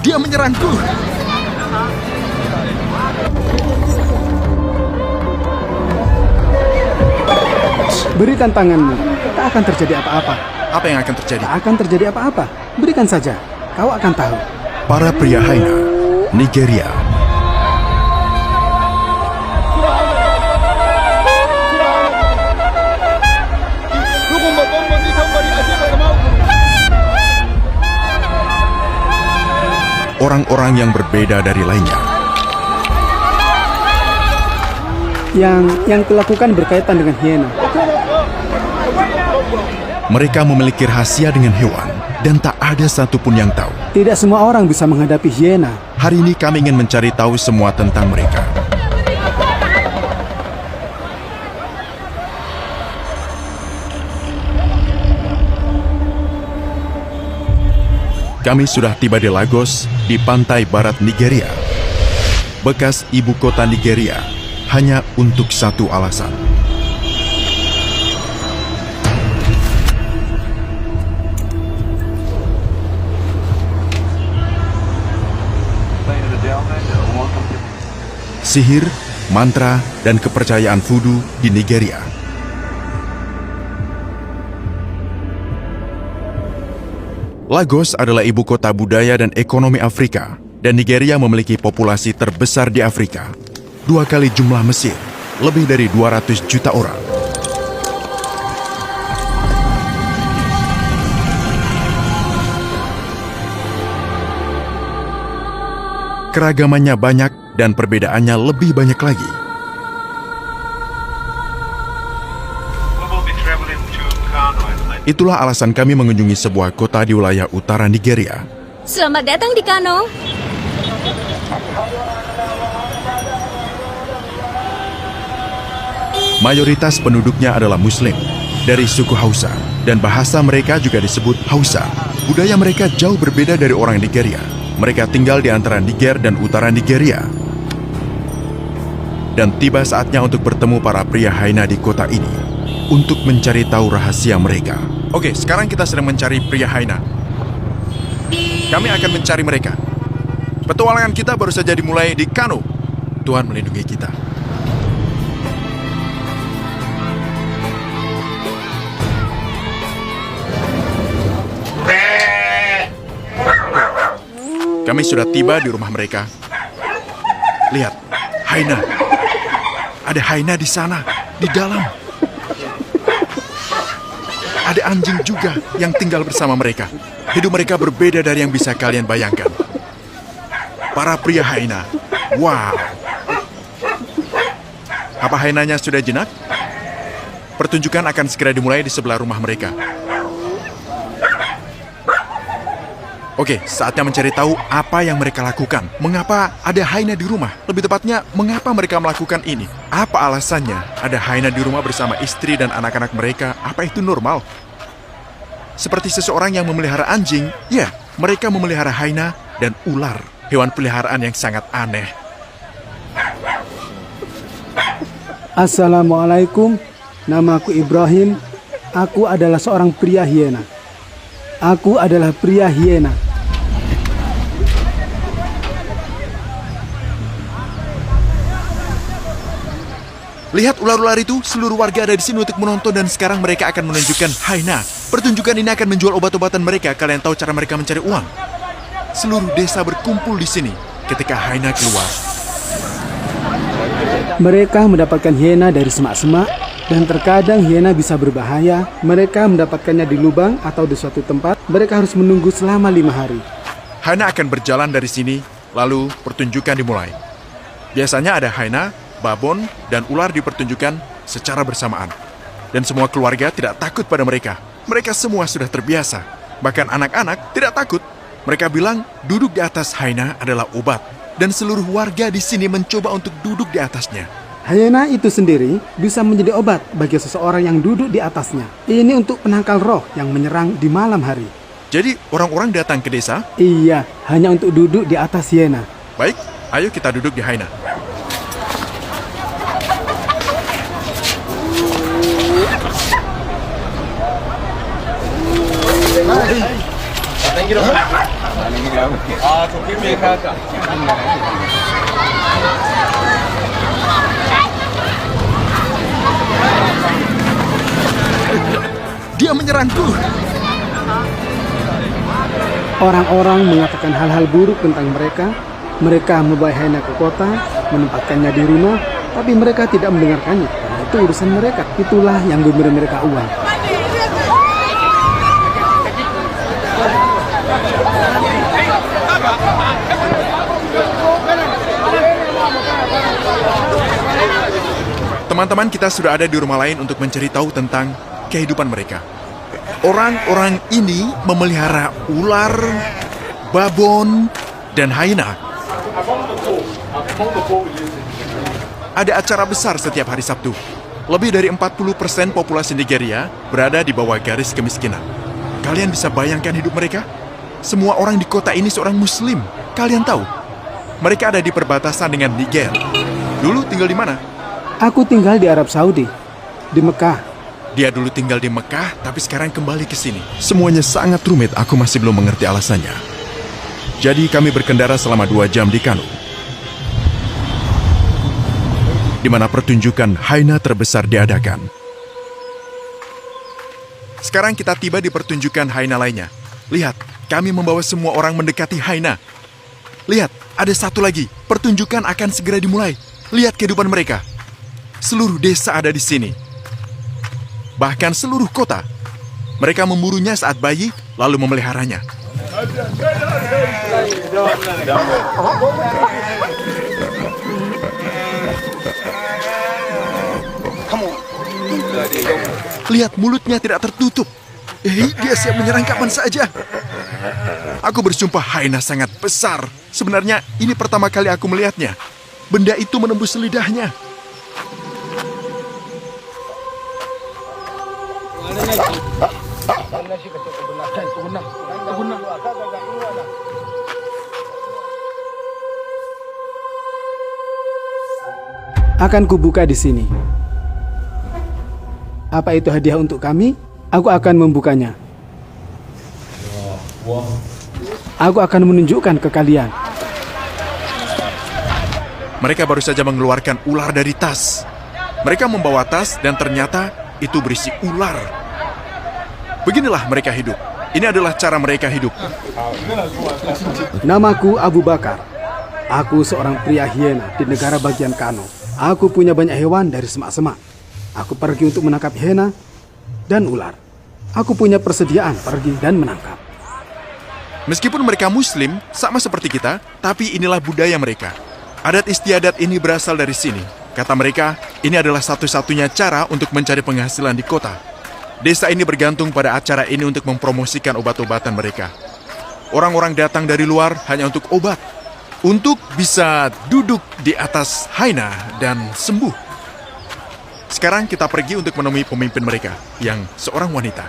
Dia menyerangku. Berikan tanganmu, tak akan terjadi apa-apa. Apa yang akan terjadi? Tak akan terjadi apa-apa. Berikan saja, kau akan tahu. Para pria Haina, Nigeria. Orang-orang yang berbeda dari lainnya. Yang kulakukan berkaitan dengan hiena. Mereka memiliki rahasia dengan hewan dan tak ada satupun yang tahu. Tidak semua orang bisa menghadapi hiena. Hari ini kami ingin mencari tahu semua tentang mereka. Kami sudah tiba di Lagos, di pantai barat Nigeria. Bekas ibu kota Nigeria, hanya untuk satu alasan. Sihir, mantra, dan kepercayaan voodoo di Nigeria. Lagos adalah ibu kota budaya dan ekonomi Afrika, dan Nigeria memiliki populasi terbesar di Afrika. 2 kali jumlah Mesir, lebih dari 200 juta orang. Keragamannya banyak dan perbedaannya lebih banyak lagi. Itulah alasan kami mengunjungi sebuah kota di wilayah utara Nigeria. Selamat datang di Kano. Mayoritas penduduknya adalah Muslim dari suku Hausa, dan bahasa mereka juga disebut Hausa. Budaya mereka jauh berbeda dari orang Nigeria. Mereka tinggal di antara Niger dan utara Nigeria. Dan tiba saatnya untuk bertemu para pria Haina di kota ini untuk mencari tahu rahasia mereka. Oke, sekarang kita sedang mencari pria Haina. Kami akan mencari mereka. Petualangan kita baru saja dimulai di Kano. Tuhan melindungi kita. Kami sudah tiba di rumah mereka. Lihat, Haina. Ada Haina di sana, di dalam. Ada anjing juga yang tinggal bersama mereka. Hidup mereka berbeda dari yang bisa kalian bayangkan. Para pria Haina. Wow. Apa Hainanya sudah jinak? Pertunjukan akan segera dimulai di sebelah rumah mereka. Oke, saatnya mencari tahu apa yang mereka lakukan. Mengapa ada Haina di rumah? Lebih tepatnya, mengapa mereka melakukan ini? Apa alasannya ada Haina di rumah bersama istri dan anak-anak mereka? Apa itu normal? Seperti seseorang yang memelihara anjing, ya, mereka memelihara Haina dan ular. Hewan peliharaan yang sangat aneh. Assalamualaikum, namaku Ibrahim. Aku adalah seorang pria hiena. Aku adalah pria hiena. Lihat ular-ular itu, seluruh warga ada di sini untuk menonton dan sekarang mereka akan menunjukkan Haina. Pertunjukan ini akan menjual obat-obatan mereka. Kalian tahu cara mereka mencari uang? Seluruh desa berkumpul di sini ketika Haina keluar. Mereka mendapatkan hiena dari semak-semak dan terkadang hiena bisa berbahaya. Mereka mendapatkannya di lubang atau di suatu tempat. Mereka harus menunggu selama 5 hari. Haina akan berjalan dari sini, lalu pertunjukan dimulai. Biasanya ada Haina, babon, dan ular dipertunjukkan secara bersamaan. Dan semua keluarga tidak takut pada mereka. Mereka semua sudah terbiasa. Bahkan anak-anak tidak takut. Mereka bilang duduk di atas Haina adalah obat. Dan seluruh warga di sini mencoba untuk duduk di atasnya. Hiena itu sendiri bisa menjadi obat bagi seseorang yang duduk di atasnya. Ini untuk penangkal roh yang menyerang di malam hari. Jadi orang-orang datang ke desa? Iya, hanya untuk duduk di atas hiena. Baik, ayo kita duduk di Haina. Dia menyerangku. Orang-orang mengatakan hal-hal buruk tentang mereka. Mereka membawa hyena ke kota, menempatkannya di rumah, tapi mereka tidak mendengarkannya. Karena itu urusan mereka. Itulah yang memberi mereka uang. Teman-teman kita sudah ada di rumah lain untuk mencari tahu tentang kehidupan mereka. Orang-orang ini memelihara ular, babon, dan hyena. Ada acara besar setiap hari Sabtu. Lebih dari 40% populasi Nigeria berada di bawah garis kemiskinan. Kalian bisa bayangkan hidup mereka? Semua orang di kota ini seorang Muslim. Kalian tahu? Mereka ada di perbatasan dengan Niger. Dulu tinggal di mana? Aku tinggal di Arab Saudi, di Mekah. Dia dulu tinggal di Mekah, tapi sekarang kembali ke sini. Semuanya sangat rumit, aku masih belum mengerti alasannya. Jadi kami berkendara selama 2 jam di Kano, di mana pertunjukan hyena terbesar diadakan. Sekarang kita tiba di pertunjukan hyena lainnya. Lihat, kami membawa semua orang mendekati hyena. Lihat, ada satu lagi. Pertunjukan akan segera dimulai. Lihat kehidupan mereka. Seluruh desa ada di sini. Bahkan seluruh kota. Mereka memburunya saat bayi, lalu memeliharanya. Lihat, mulutnya tidak tertutup. Dia siap menyerang kapan saja. Aku bersumpah hyena sangat besar. Sebenarnya ini pertama kali aku melihatnya. Benda itu menembus lidahnya. Akan kubuka di sini. Apa itu hadiah untuk kami? Aku akan membukanya. Aku akan menunjukkan ke kalian. Mereka baru saja mengeluarkan ular dari tas. Mereka membawa tas dan ternyata itu berisi ular. Beginilah mereka hidup. Ini adalah cara mereka hidup. Namaku Abu Bakar. Aku seorang pria hyena di negara bagian Kano. Aku punya banyak hewan dari semak-semak. Aku pergi untuk menangkap hyena dan ular. Aku punya persediaan pergi dan menangkap. Meskipun mereka Muslim, sama seperti kita, tapi inilah budaya mereka. Adat istiadat ini berasal dari sini. Kata mereka, ini adalah satu-satunya cara untuk mencari penghasilan di kota. Desa ini bergantung pada acara ini untuk mempromosikan obat-obatan mereka. Orang-orang datang dari luar hanya untuk obat. Untuk bisa duduk di atas hyena dan sembuh. Sekarang kita pergi untuk menemui pemimpin mereka, yang seorang wanita.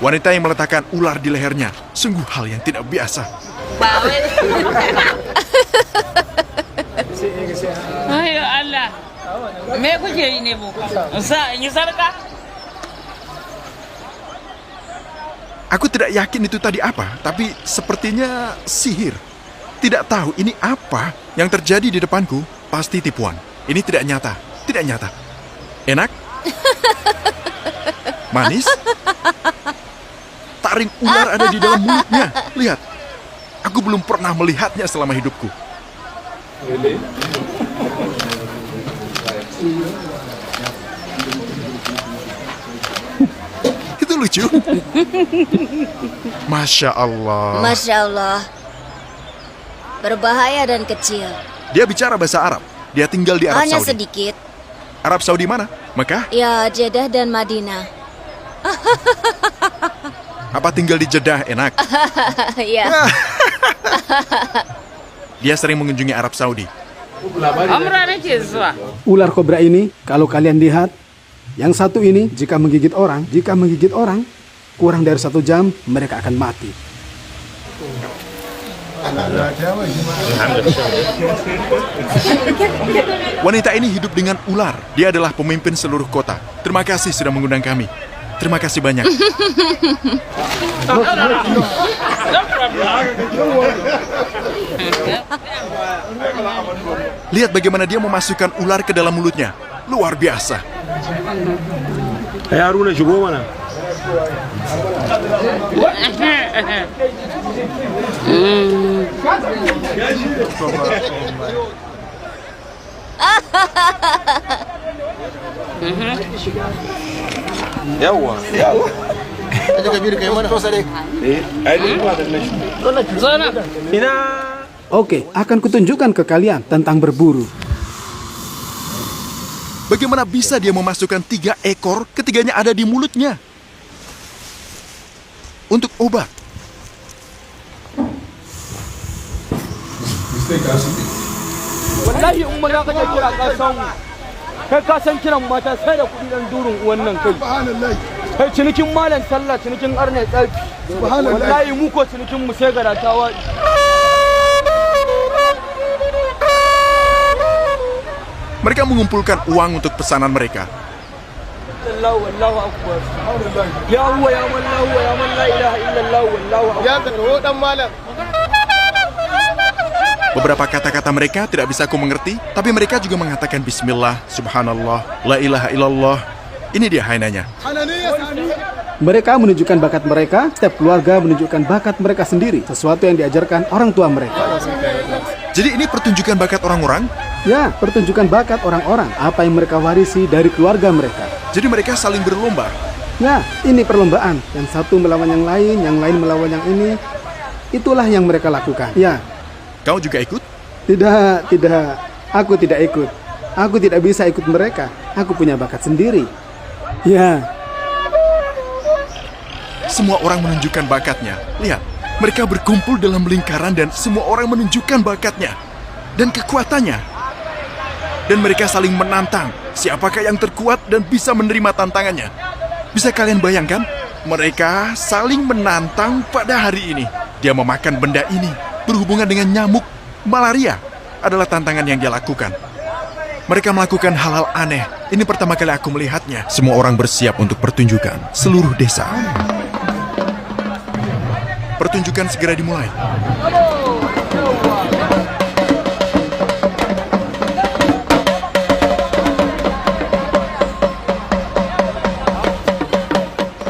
Wanita yang meletakkan ular di lehernya, sungguh hal yang tidak biasa. Ayo Allah, me kuke yi ne mu? Sa in yi sarka? Aku tidak yakin itu tadi apa, tapi sepertinya sihir. Tidak tahu ini apa yang terjadi di depanku, pasti tipuan. Ini tidak nyata, tidak nyata. Enak? Manis? Taring ular ada di dalam mulutnya. Lihat, aku belum pernah melihatnya selama hidupku. Itu lucu. Masya Allah. Masya Allah. Berbahaya dan kecil. Dia bicara bahasa Arab. Dia tinggal di Arab Hanya Saudi. sedikit. Arab Saudi mana? Mekah? Ya, Jeddah dan Madinah. Apa tinggal di Jeddah enak? Ya. Dia sering mengunjungi Arab Saudi. Amra nake zuwa. Ular kobra ini, kalau kalian lihat, yang satu ini jika menggigit orang, kurang dari 1 jam mereka akan mati. Wanita ini hidup dengan ular. Dia adalah pemimpin seluruh kota. Terima kasih sudah mengundang kami. Terima kasih banyak. Lihat bagaimana dia memasukkan ular ke dalam mulutnya. Luar biasa. Haruna shigo mana. Yawwa. Oke, akan kutunjukkan ke kalian tentang berburu. Bagaimana bisa dia memasukkan 3 ekor, ketiganya ada di mulutnya? Untuk obat. Wallahi in maza kake kira ka san kai ka san kiran mata sai da kuɗi dan durin wannan kai kai cinikin malam sallah cinikin arne tsaki wallahi mu ko cinikin mu sai garatawa Mereka mengumpulkan uang untuk pesanan mereka. wallahu akbar ya huwa ya man la huwa ya man la ilaha illallah wallahu akbar ya ka dan malam. Beberapa kata-kata mereka tidak bisa aku mengerti, tapi mereka juga mengatakan Bismillah, Subhanallah, La ilaha illallah. Ini dia hainanya. Mereka menunjukkan bakat mereka, setiap keluarga menunjukkan bakat mereka sendiri, sesuatu yang diajarkan orang tua mereka. Jadi ini pertunjukan bakat orang-orang? Ya, pertunjukan bakat orang-orang, apa yang mereka warisi dari keluarga mereka. Jadi mereka saling berlomba. Ya, ini perlombaan, yang satu melawan yang lain melawan yang ini. Itulah yang mereka lakukan. Ya. Kau juga ikut? Tidak. Aku tidak ikut. Aku tidak bisa ikut mereka. Aku punya bakat sendiri. Ya. Semua orang menunjukkan bakatnya. Lihat, mereka berkumpul dalam lingkaran dan semua orang menunjukkan bakatnya dan kekuatannya. Dan mereka saling menantang siapakah yang terkuat dan bisa menerima tantangannya. Bisa kalian bayangkan? Mereka saling menantang pada hari ini. Dia memakan benda ini berhubungan dengan nyamuk malaria adalah tantangan yang dia lakukan. Mereka melakukan hal-hal aneh. Ini pertama kali aku melihatnya. Semua orang bersiap untuk pertunjukan. Seluruh desa. Pertunjukan segera dimulai.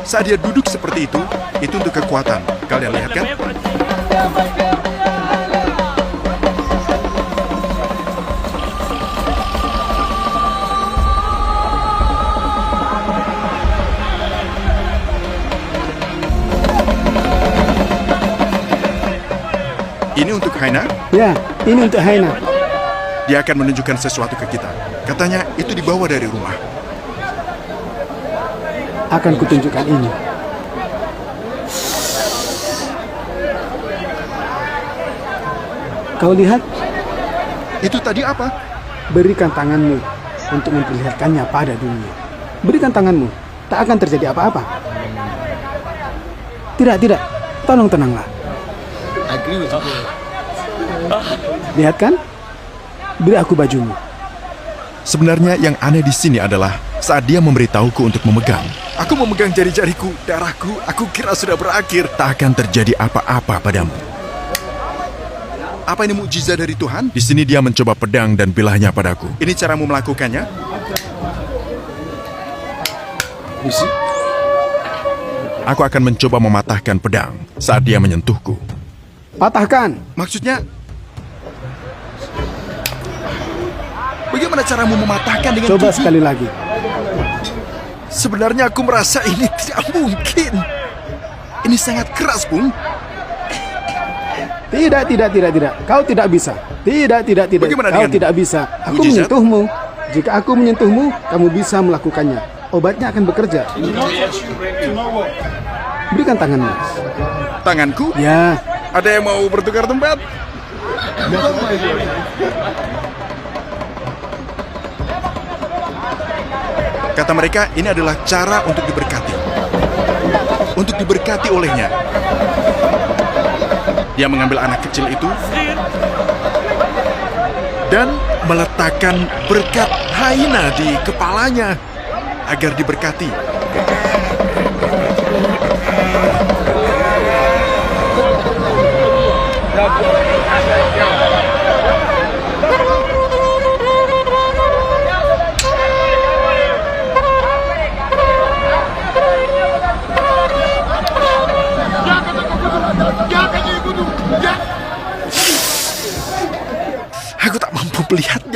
Saat dia duduk seperti itu untuk kekuatan. Kalian lihat kan? Ini untuk Haina? Ya, ini untuk Haina. Dia akan menunjukkan sesuatu ke kita. Katanya itu dibawa dari rumah. Akan kutunjukkan ini. Kau lihat? Itu tadi apa? Berikan tanganmu untuk memperlihatkannya pada dunia. Berikan tanganmu, tak akan terjadi apa-apa. Tidak. Tolong tenanglah. Lihat kan? Beri aku bajumu. Sebenarnya yang aneh di sini adalah saat dia memberitahuku untuk memegang. Aku memegang jari-jariku, darahku, aku kira sudah berakhir. Tak akan terjadi apa-apa padamu. Apa ini mukjizat dari Tuhan? Di sini dia mencoba pedang dan bilahnya padaku. Ini caramu melakukannya? Aku akan mencoba mematahkan pedang saat dia menyentuhku. Patahkan. Maksudnya, bagaimana caramu mematahkan dengan Coba gigi? sekali lagi. Sebenarnya aku merasa ini tidak mungkin. Ini sangat keras, Bung. Tidak. Kau tidak bisa. Tidak. Bagaimana Kau dengan tidak bisa. Aku mujizat? menyentuhmu. Jika aku menyentuhmu, kamu bisa melakukannya. Obatnya akan bekerja. Berikan tanganmu. Tanganku? Ya. Ada yang mau bertukar tempat? Kata mereka, ini adalah cara untuk diberkati. Untuk diberkati olehnya. Dia mengambil anak kecil itu dan meletakkan berkat Haina di kepalanya agar diberkati.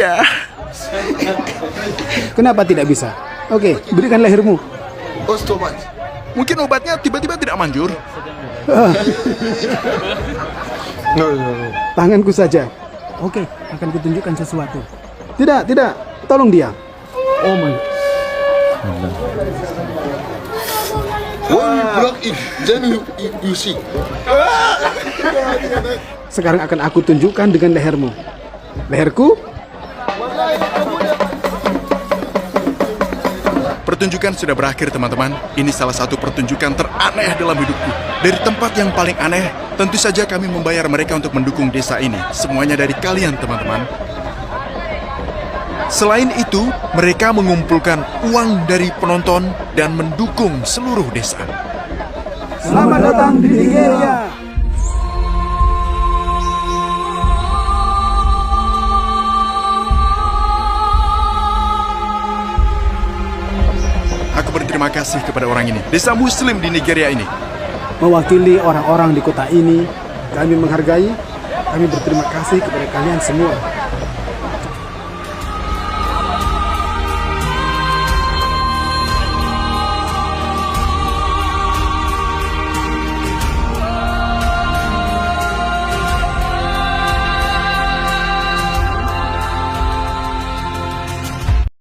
saja. Kenapa tidak bisa? Oke, berikan lehermu. Mungkin obatnya tiba-tiba tidak manjur. Tanganku saja. Oke, akan kutunjukkan sesuatu. Tidak, tidak. Tolong diam. Oh my. When you block it, then you see. Sekarang akan aku tunjukkan dengan lehermu. Leherku? Pertunjukan sudah berakhir, teman-teman. Ini salah satu pertunjukan teraneh dalam hidupku. Dari tempat yang paling aneh, tentu saja kami membayar mereka untuk mendukung desa ini. Semuanya dari kalian, teman-teman. Selain itu, mereka mengumpulkan uang dari penonton dan mendukung seluruh desa. Selamat datang di Nigeria. Aku berterima kasih kepada orang ini, desa muslim di Nigeria ini. Mewakili orang-orang di kota ini, kami menghargai, kami berterima kasih kepada kalian semua.